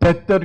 73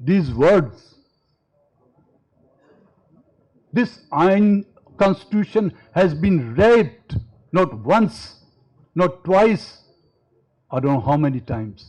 these words. This constitution has been raped not once, not twice, I don't know how many times.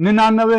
99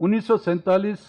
1947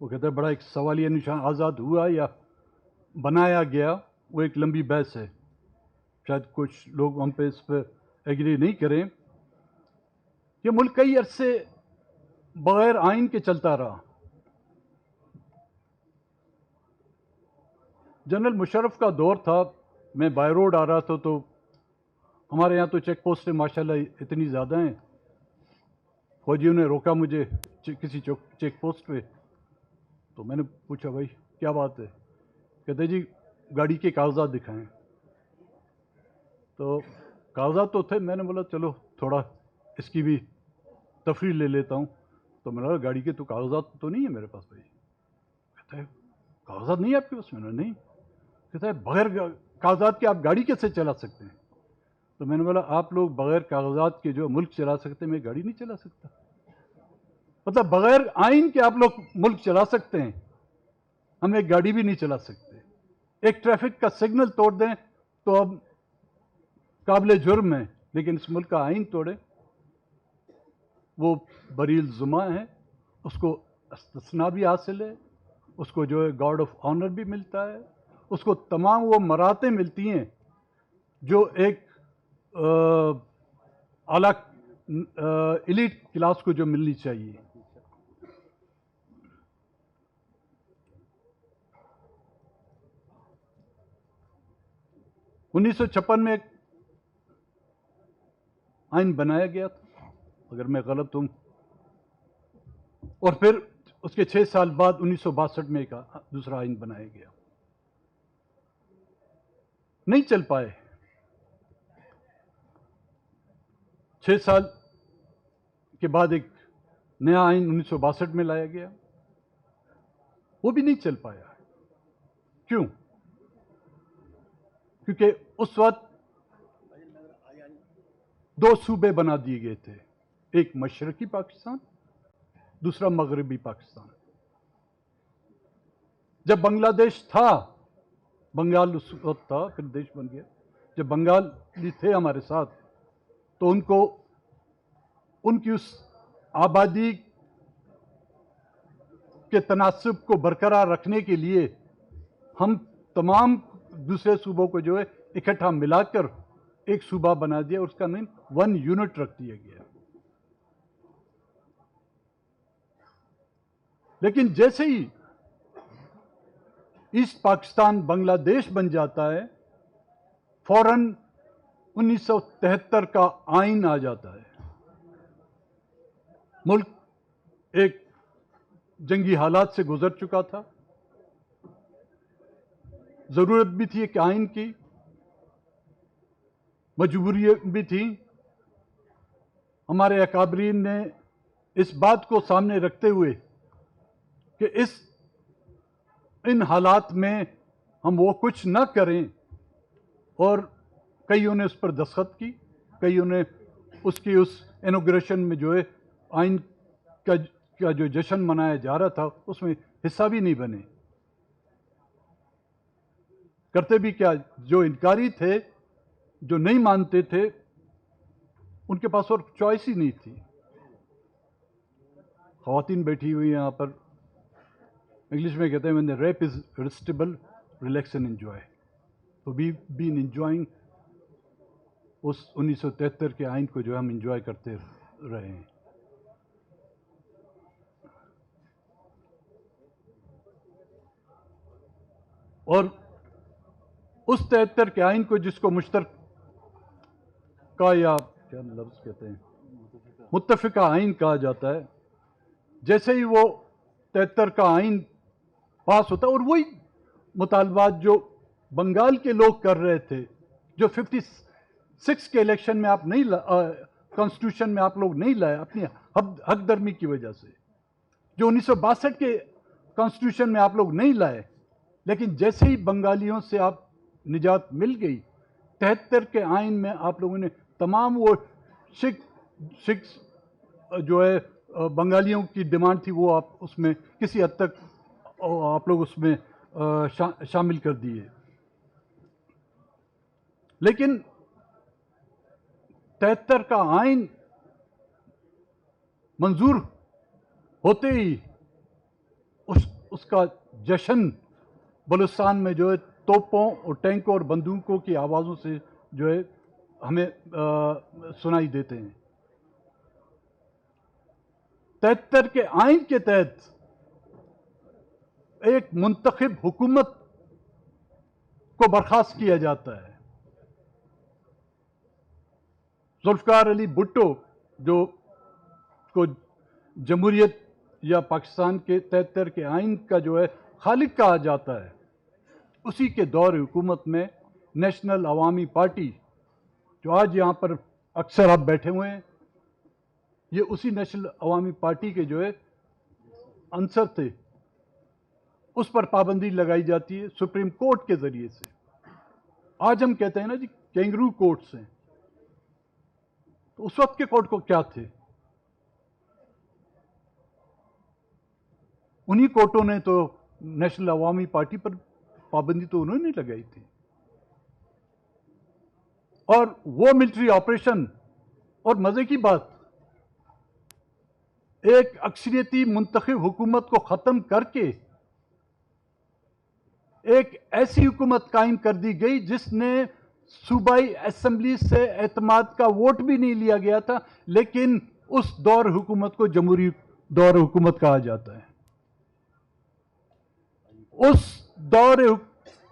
وہ کہتا ہے بڑا ایک سوالیہ نشان آزاد ہوا یا بنایا گیا، وہ ایک لمبی بحث ہے، شاید کچھ لوگ ہم پہ اس پہ ایگری نہیں کریں. یہ ملک کئی عرصے بغیر آئین کے چلتا رہا. جنرل مشرف کا دور تھا، میں بائی روڈ آ رہا تھا تو ہمارے یہاں تو چیک پوسٹیں ماشاءاللہ اتنی زیادہ ہیں. فوجیوں نے روکا مجھے کسی چیک پوسٹ پہ، تو میں نے پوچھا بھائی کیا بات ہے؟ کہتے جی گاڑی کے کاغذات دکھائیں. تو کاغذات تو تھے، میں نے بولا چلو تھوڑا اس کی بھی تفریح لے لیتا ہوں. تو میں نے کہا گاڑی کے تو کاغذات تو نہیں ہے میرے پاس بھائی. کہتا ہے کاغذات نہیں ہے آپ کے پاس؟ میں نے نہیں. کہتا ہے بغیر کاغذات کے آپ گاڑی کیسے چلا سکتے ہیں؟ تو میں نے بولا آپ لوگ بغیر کاغذات کے جو ملک چلا سکتے ہیں، میں گاڑی نہیں چلا سکتا. مطلب بغیر آئین کے آپ لوگ ملک چلا سکتے ہیں، ہم ایک گاڑی بھی نہیں چلا سکتے. ایک ٹریفک کا سگنل توڑ دیں تو اب قابل جرم ہے، لیکن اس ملک کا آئین توڑے وہ بری الزما ہے. اس کو استثناء بھی حاصل ہے، اس کو جو ہے گارڈ آف آنر بھی ملتا ہے، اس کو تمام وہ مراتیں ملتی ہیں جو ایک اعلیٰ ایلیٹ کلاس کو جو ملنی چاہیے. انیس سو چھپن میں ایک آئین بنایا گیا تھا اگر میں غلط ہوں، اور پھر اس کے 6 سال بعد 1962 میں ایک دوسرا آئین بنایا گیا. نہیں چل پائے. 6 سال کے بعد ایک نیا آئین 1962 میں لایا گیا، وہ بھی نہیں چل پایا. کیوں؟ کیونکہ اس وقت 2 صوبے بنا دیے گئے تھے، ایک مشرقی پاکستان، دوسرا مغربی پاکستان. جب بنگلہ دیش تھا، بنگال اس وقت تھا پھر دیش بن گیا، جب بنگالی تھے ہمارے ساتھ تو ان کو ان کی اس آبادی کے تناسب کو برقرار رکھنے کے لیے ہم تمام دوسرے صوبوں کو جو ہے اکٹھا ملا کر ایک صوبہ بنا دیا، اس کا نام 1 یونٹ رکھ دیا گیا. لیکن جیسے ہی ایسٹ پاکستان بنگلہ دیش بن جاتا ہے، فوراً 1973 کا آئین آ جاتا ہے. ملک ایک جنگی حالات سے گزر چکا تھا، ضرورت بھی تھی ایک آئین کی، مجبوری بھی تھی. ہمارے اکابرین نے اس بات کو سامنے رکھتے ہوئے کہ ان حالات میں ہم وہ کچھ نہ کریں، اور کئیوں نے اس پر دستخط کی، کئیوں نے اس انوگریشن میں جو ہے آئین کا جو جشن منایا جا رہا تھا اس میں حصہ بھی نہیں بنے. کرتے بھی کیا، جو انکاری تھے، جو نہیں مانتے تھے، ان کے پاس اور چوائس ہی نہیں تھی. خواتین بیٹھی ہوئی ہیں یہاں پر، انگلش میں کہتے ہیں when the rape is irresistible, relax and enjoy. تو we've been enjoying اس 1973 کے آئین کو جو ہم انجوائے کرتے رہے ہیں. اور اس 73 کے آئین کو جس کو مشترکہ یا کیا لفظ کہتے ہیں متفقہ آئین کہا جاتا ہے، جیسے ہی وہ 73 کا آئین پاس ہوتا ہے، اور وہی مطالبات جو بنگال کے لوگ کر رہے تھے، جو 56 کے الیکشن میں آپ نہیں کانسٹیٹیوشن میں آپ لوگ نہیں لائے اپنی حق درمی کی وجہ سے، جو 1962 کے کانسٹیٹیوشن میں آپ لوگ نہیں لائے، لیکن جیسے ہی بنگالیوں سے آپ نجات مل گئی، 73 کے آئین میں آپ لوگوں نے تمام وہ سکھ جو ہے بنگالیوں کی ڈیمانڈ تھی، وہ آپ اس میں کسی حد تک آپ لوگ اس میں شامل کر دیے. لیکن 73 کا آئین منظور ہوتے ہی اس کا جشن بلوچستان میں جو ہے توپوں اور ٹینکوں اور بندوقوں کی آوازوں سے جو ہے ہمیں سنائی دیتے ہیں۔ 73 کے آئین کے تحت ایک منتخب حکومت کو برخاست کیا جاتا ہے۔ ذوالفقار علی بھٹو جو کو جمہوریت یا پاکستان کے 73 کے آئین کا جو ہے خالق کہا جاتا ہے، اسی کے دور حکومت میں نیشنل عوامی پارٹی جو آج یہاں پر اکثر آپ بیٹھے ہوئے ہیں، یہ اسی نیشنل عوامی پارٹی کے جو ہے عنصر تھے۔ اس پر پابندی لگائی جاتی ہے سپریم کورٹ کے ذریعے سے۔ آج ہم کہتے ہیں نا جی کینگرو کورٹس ہیں، تو اس وقت کے کورٹ کو کیا تھے؟ انہی کورٹوں نے تو نیشنل عوامی پارٹی پر پابندی تو انہوں نے لگائی تھی، اور وہ ملٹری آپریشن، اور مزے کی بات، ایک اکثریتی منتخب حکومت کو ختم کر کے ایک ایسی حکومت قائم کر دی گئی جس نے صوبائی اسمبلی سے اعتماد کا ووٹ بھی نہیں لیا گیا تھا، لیکن اس دور حکومت کو جمہوری دور حکومت کہا جاتا ہے۔ اس دور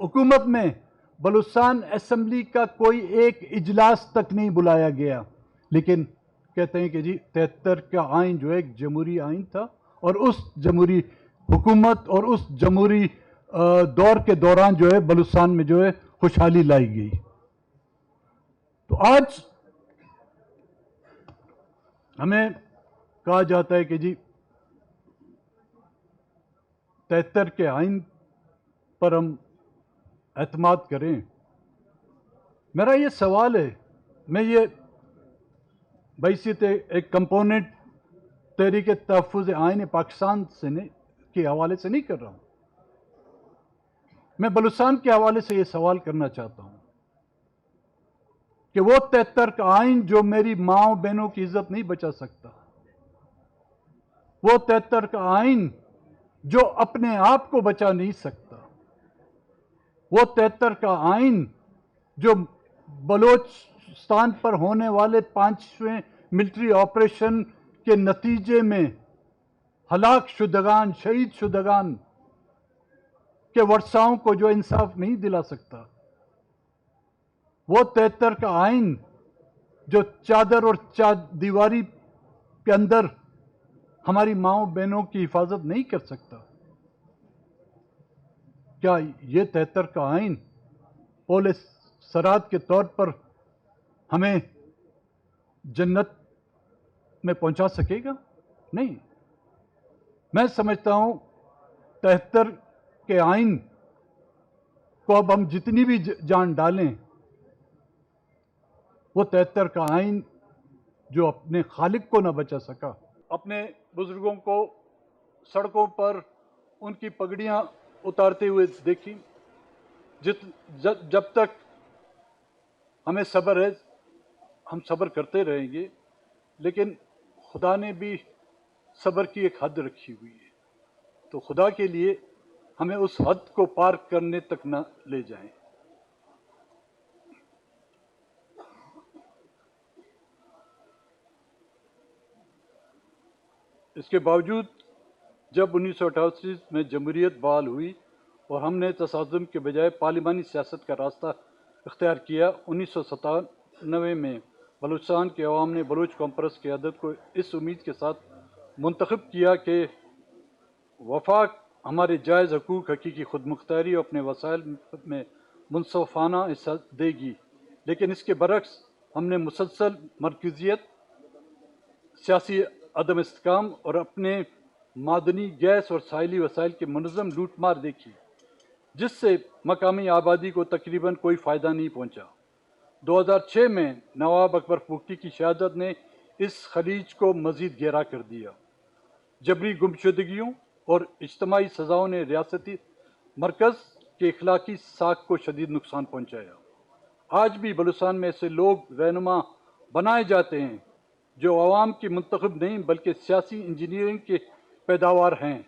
حکومت میں بلوچستان اسمبلی کا کوئی ایک اجلاس تک نہیں بلایا گیا، لیکن کہتے ہیں کہ جی 73 کا آئین جو ایک جمہوری آئین تھا، اور اس جمہوری حکومت اور اس جمہوری دور کے دوران جو ہے بلوچستان میں جو ہے خوشحالی لائی گئی۔ تو آج ہمیں کہا جاتا ہے کہ جی 73 کے آئین پر ہم اعتماد کریں۔ میرا یہ سوال ہے، میں یہ بحیثیت ایک کمپوننٹ تحریک تحفظ آئین پاکستان کے حوالے سے نہیں کر رہا ہوں، میں بلوچستان کے حوالے سے یہ سوال کرنا چاہتا ہوں کہ وہ 73 کا آئین جو میری ماں بہنوں کی عزت نہیں بچا سکتا، وہ 73 کا آئین جو اپنے آپ کو بچا نہیں سکتا، وہ 73 کا آئین جو بلوچستان پر ہونے والے 5ویں ملٹری آپریشن کے نتیجے میں ہلاک شدگان، شہید شدگان کے ورثاؤں کو جو انصاف نہیں دلا سکتا، وہ 73 کا آئین جو چادر اور دیواری کے اندر ہماری ماؤں بہنوں کی حفاظت نہیں کر سکتا، کیا یہ 73 کا آئین پول صراط کے طور پر ہمیں جنت میں پہنچا سکے گا؟ نہیں۔ میں سمجھتا ہوں 73 کے آئین کو اب ہم جتنی بھی جان ڈالیں، وہ 73 کا آئین جو اپنے خالق کو نہ بچا سکا۔ اپنے بزرگوں کو سڑکوں پر ان کی پگڑیاں اتارتے ہوئے دیکھی، جب تک ہمیں صبر ہے ہم صبر کرتے رہیں گے، لیکن خدا نے بھی صبر کی ایک حد رکھی ہوئی ہے، تو خدا کے لیے ہمیں اس حد کو پار کرنے تک نہ لے جائیں۔ اس کے باوجود جب 1988 میں جمہوریت بحال ہوئی اور ہم نے تصادم کے بجائے پارلیمانی سیاست کا راستہ اختیار کیا، 1997 میں بلوچستان کے عوام نے بلوچ کانفرنس کی قیادت کو اس امید کے ساتھ منتخب کیا کہ وفاق ہمارے جائز حقوق، حقیقی خود مختاری اور اپنے وسائل میں منصفانہ حصہ دے گی، لیکن اس کے برعکس ہم نے مسلسل مرکزیت، سیاسی عدم استحکام اور اپنے معدنی، گیس اور ساحلی وسائل کی منظم لوٹ مار دیکھی، جس سے مقامی آبادی کو تقریباً کوئی فائدہ نہیں پہنچا۔ 2006 میں نواب اکبر پوکتی کی شہادت نے اس خلیج کو مزید گہرا کر دیا۔ جبری گمشدگیوں اور اجتماعی سزاؤں نے ریاستی مرکز کے اخلاقی ساکھ کو شدید نقصان پہنچایا۔ آج بھی بلوچستان میں ایسے لوگ رہنما بنائے جاتے ہیں جو عوام کی منتخب نہیں بلکہ سیاسی انجینئرنگ کے پیداوار ہیں۔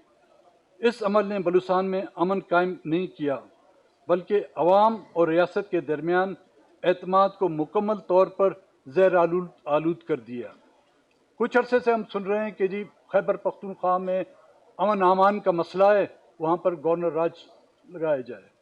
اس عمل نے بلوچستان میں امن قائم نہیں کیا بلکہ عوام اور ریاست کے درمیان اعتماد کو مکمل طور پر زیر آلود کر دیا۔ کچھ عرصے سے ہم سن رہے ہیں کہ جی خیبر پختونخوا میں امن امان کا مسئلہ ہے، وہاں پر گورنر راج لگایا جائے۔